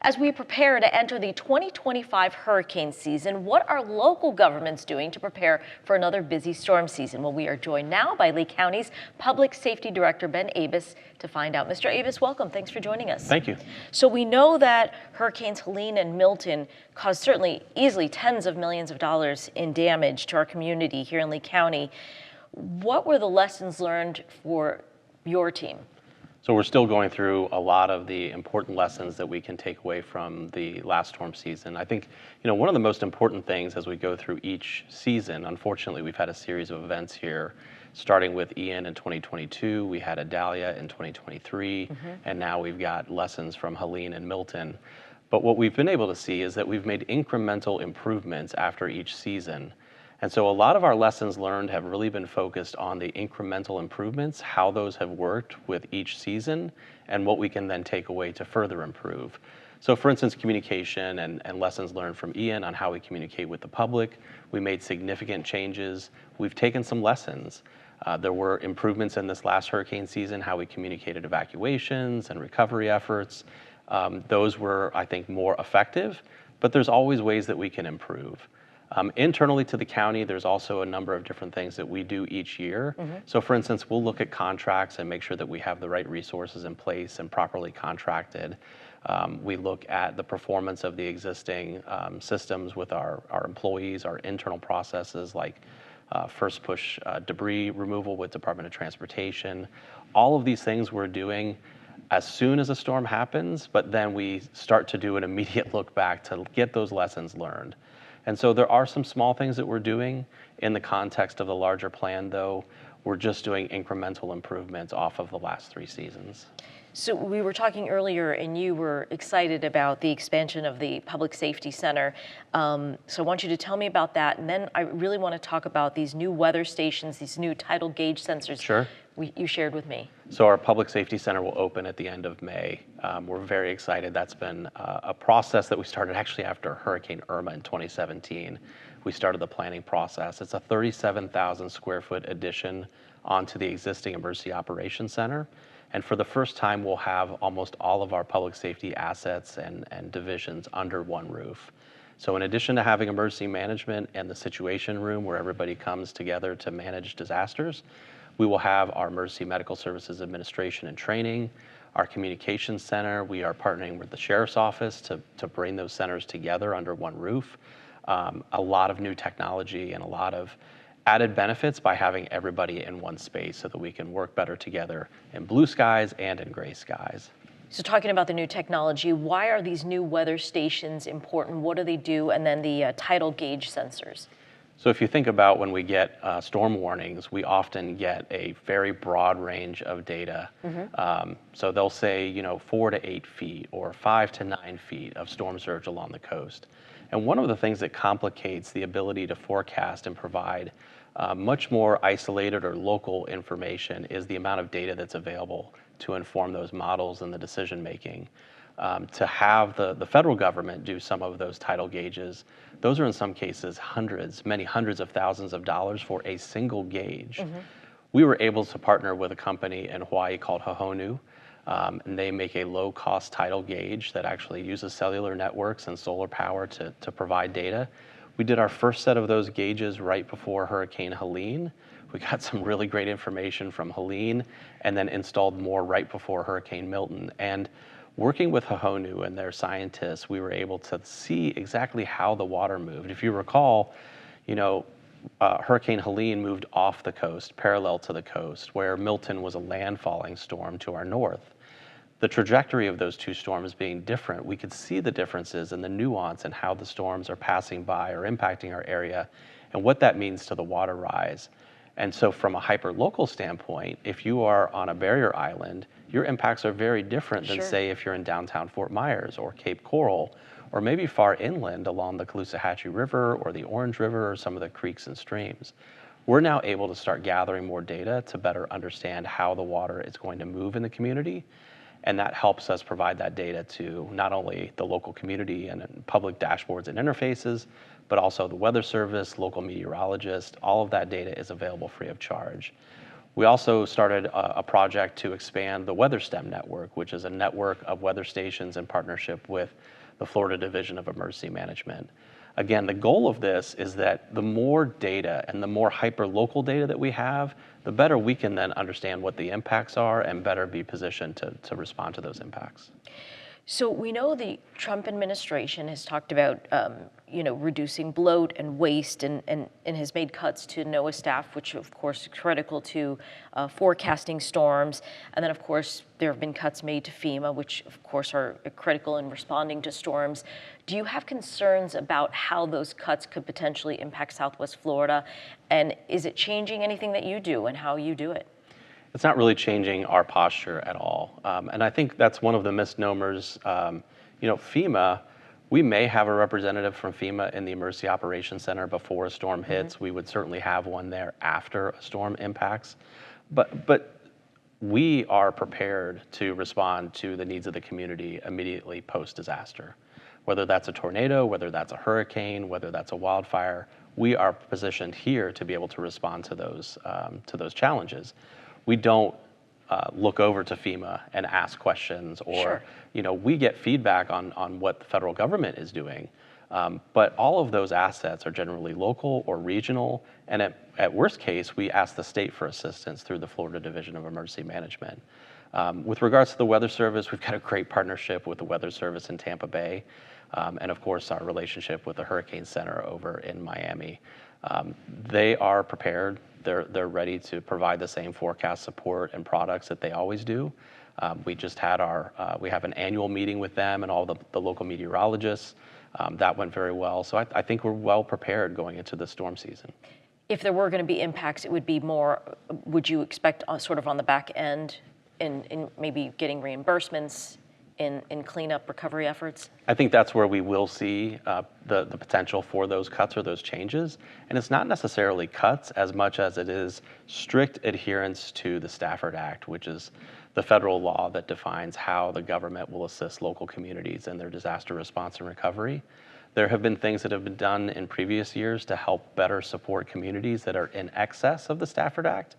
As we prepare to enter the 2025 hurricane season, what are local governments doing to prepare for another busy storm season? Well, we are joined now by Lee County's Public Safety Director Ben Abes to find out. Mr. Abes, welcome. Thanks for joining us. Thank you. So we know that Hurricanes Helene and Milton caused certainly easily tens of millions of dollars in damage to our community here in Lee County. What were the lessons learned for your team? So we're still going through a lot of the important lessons that we can take away from the last storm season. I think, one of the most important things as we go through each season, unfortunately, we've had a series of events here, starting with Ian in 2022, we had Adalia in 2023, and now we've got lessons from Helene and Milton. But what we've been able to see is that we've made incremental improvements after each season. And so a lot of our lessons learned have really been focused on the incremental improvements, how those have worked with each season, and what we can then take away to further improve. So for instance, communication and lessons learned from Ian on how we communicate with the public. We made significant changes. We've taken some lessons. There were improvements in this last hurricane season, how we communicated evacuations and recovery efforts. Those were, I think, more effective, but there's always ways that we can improve. Internally to the county, there's also a number of different things that we do each year. So for instance, we'll look at contracts and make sure that we have the right resources in place and properly contracted. We look at the performance of the existing systems with our employees, our internal processes like first push debris removal with Department of Transportation. All of these things we're doing as soon as a storm happens, but then we start to do an immediate look back to get those lessons learned. And so there are some small things that we're doing in the context of the larger plan, though. We're just doing incremental improvements off of the last 3 seasons. So we were talking earlier and you were excited about the expansion of the Public Safety Center. So I want you to tell me about that. And then I really want to talk about these new weather stations, these new tidal gauge sensors. Sure. You shared with me. So our Public Safety Center will open at the end of May. We're very excited. That's been a process that we started actually after Hurricane Irma in 2017. We started the planning process. It's a 37,000 square foot addition onto the existing Emergency Operations Center. And for the first time, we'll have almost all of our public safety assets and divisions under one roof. So in addition to having emergency management and the situation room where everybody comes together to manage disasters, we will have our Emergency Medical Services Administration and Training, our Communications Center. We are partnering with the Sheriff's Office to bring those centers together under one roof. A lot of new technology and a lot of added benefits by having everybody in one space so that we can work better together in blue skies and in gray skies. So talking about the new technology, why are these new weather stations important? What do they do? And then the tidal gauge sensors. So if you think about when we get storm warnings, we often get a very broad range of data. So they'll say, 4 to 8 feet or 5 to 9 feet of storm surge along the coast. And one of the things that complicates the ability to forecast and provide much more isolated or local information is the amount of data that's available to inform those models and the decision making. To have the federal government do some of those tidal gauges, those are in some cases many hundreds of thousands of dollars for a single gauge. We were able to partner with a company in Hawaii called Hawaiian, and they make a low-cost tidal gauge that actually uses cellular networks and solar power to provide data. We did our first set of those gauges right before Hurricane Helene. We got some really great information from Helene and then installed more right before Hurricane Milton. And working with Hawaiian and their scientists, we were able to see exactly how the water moved. If you recall, Hurricane Helene moved off the coast, parallel to the coast, where Milton was a landfalling storm to our north. The trajectory of those two storms being different, we could see the differences and the nuance in how the storms are passing by or impacting our area and what that means to the water rise. And so from a hyper-local standpoint, if you are on a barrier island, your impacts are very different than, say, if you're in downtown Fort Myers or Cape Coral, or maybe far inland along the Caloosahatchee River or the Orange River or some of the creeks and streams. We're now able to start gathering more data to better understand how the water is going to move in the community. And that helps us provide that data to not only the local community and public dashboards and interfaces, but also the Weather Service, local meteorologists. All of that data is available free of charge. We also started a project to expand the Weather STEM network, which is a network of weather stations in partnership with the Florida Division of Emergency Management. Again, the goal of this is that the more data and the more hyper-local data that we have, the better we can then understand what the impacts are and better be positioned to respond to those impacts. So we know the Trump administration has talked about, reducing bloat and waste and has made cuts to NOAA staff, which of course is critical to forecasting storms. And then of course, there have been cuts made to FEMA, which of course are critical in responding to storms. Do you have concerns about how those cuts could potentially impact Southwest Florida? And is it changing anything that you do and how you do it? It's not really changing our posture at all. And I think that's one of the misnomers. FEMA, we may have a representative from FEMA in the Emergency Operations Center before a storm hits. We would certainly have one there after a storm impacts. But we are prepared to respond to the needs of the community immediately post-disaster. Whether that's a tornado, whether that's a hurricane, whether that's a wildfire, we are positioned here to be able to respond to those challenges. We don't look over to FEMA and ask questions, or Sure. We get feedback on what the federal government is doing, but all of those assets are generally local or regional, and at worst case, we ask the state for assistance through the Florida Division of Emergency Management. With regards to the Weather Service, we've got a great partnership with the Weather Service in Tampa Bay, and of course our relationship with the Hurricane Center over in Miami. They are prepared. They're ready to provide the same forecast support and products that they always do. We just had we have an annual meeting with them and all the local meteorologists. That went very well. So I think we're well prepared going into the storm season. If there were going to be impacts, it would be more, would you expect sort of on the back end in maybe getting reimbursements in cleanup recovery efforts? I think that's where we will see the potential for those cuts or those changes. And it's not necessarily cuts as much as it is strict adherence to the Stafford Act, which is the federal law that defines how the government will assist local communities in their disaster response and recovery. There have been things that have been done in previous years to help better support communities that are in excess of the Stafford Act.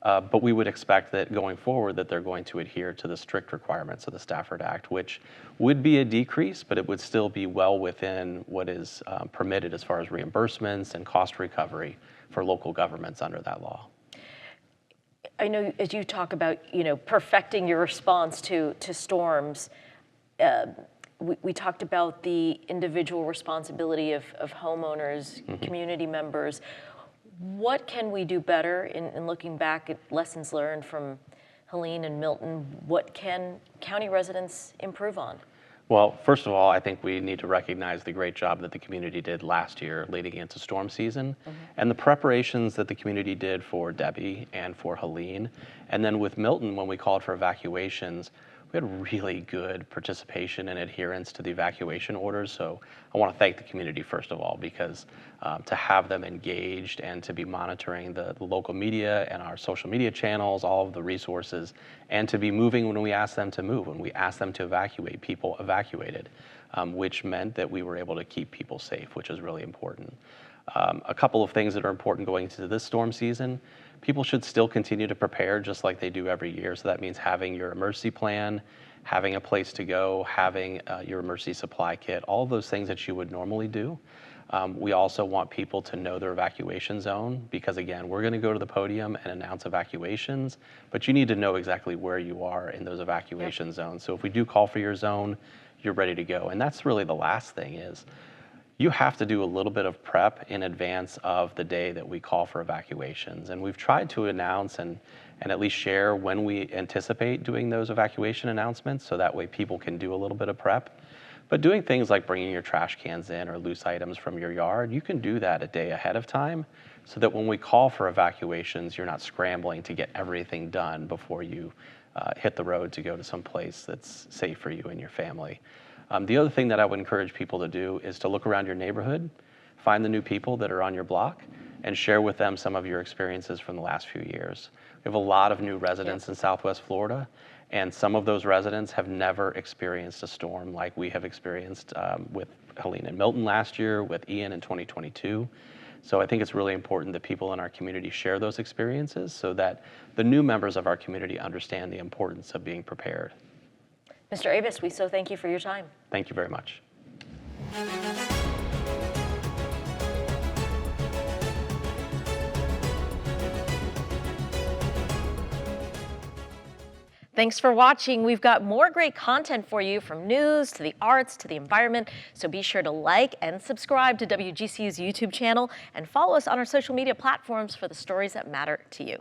But we would expect that going forward that they're going to adhere to the strict requirements of the Stafford Act, which would be a decrease, but it would still be well within what is permitted as far as reimbursements and cost recovery for local governments under that law. I know as you talk about, perfecting your response to storms, we talked about the individual responsibility of homeowners, community members. What can we do better in looking back at lessons learned from Helene and Milton? What can county residents improve on? Well, first of all, I think we need to recognize the great job that the community did last year leading into storm season, and the preparations that the community did for Debbie and for Helene. And then with Milton, when we called for evacuations, we had really good participation and adherence to the evacuation orders. So I want to thank the community, first of all, because to have them engaged and to be monitoring the local media and our social media channels, all of the resources, and to be moving when we asked them to move. When we asked them to evacuate, people evacuated, which meant that we were able to keep people safe, which is really important. A couple of things that are important going into this storm season: people should still continue to prepare just like they do every year. So that means having your emergency plan, having a place to go, having your emergency supply kit, all of those things that you would normally do. We also want people to know their evacuation zone because, again, we're going to go to the podium and announce evacuations, but you need to know exactly where you are in those evacuation zones. So if we do call for your zone, you're ready to go. And that's really the last thing is, you have to do a little bit of prep in advance of the day that we call for evacuations. And we've tried to announce and at least share when we anticipate doing those evacuation announcements so that way people can do a little bit of prep. But doing things like bringing your trash cans in or loose items from your yard, you can do that a day ahead of time so that when we call for evacuations, you're not scrambling to get everything done before you hit the road to go to some place that's safe for you and your family. The other thing that I would encourage people to do is to look around your neighborhood, find the new people that are on your block, and share with them some of your experiences from the last few years. We have a lot of new residents in Southwest Florida, and some of those residents have never experienced a storm like we have experienced with Helene and Milton last year, with Ian in 2022. So I think it's really important that people in our community share those experiences so that the new members of our community understand the importance of being prepared. Mr. Abes, we so thank you for your time. Thank you very much. Thanks for watching. We've got more great content for you, from news to the arts to the environment. So be sure to like and subscribe to WGCU's YouTube channel and follow us on our social media platforms for the stories that matter to you.